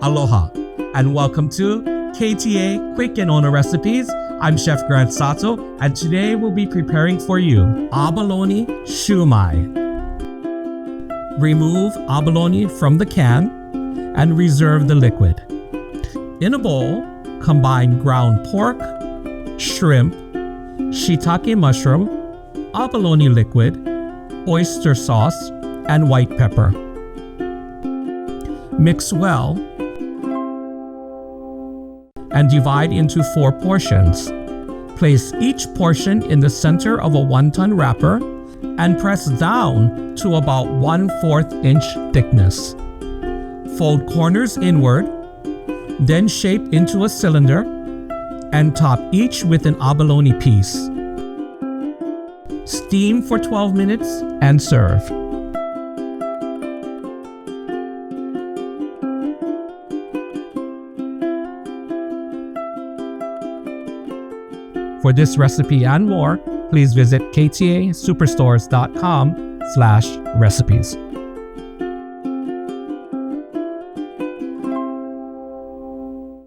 Aloha, and welcome to KTA Quick and Owner Recipes. I'm Chef Grant Sato, and today we'll be preparing for you Abalone Siu Mai. Remove abalone from the can and reserve the liquid. In a bowl, combine ground pork, shrimp, shiitake mushroom, abalone liquid, oyster sauce, and white pepper. Mix well and divide into 4 portions. Place each portion in the center of a wonton wrapper and press down to about 1/4 inch thickness. Fold corners inward, then shape into a cylinder and top each with an abalone piece. Steam for 12 minutes and serve. For this recipe and more, please visit KTA Superstores.com/recipes.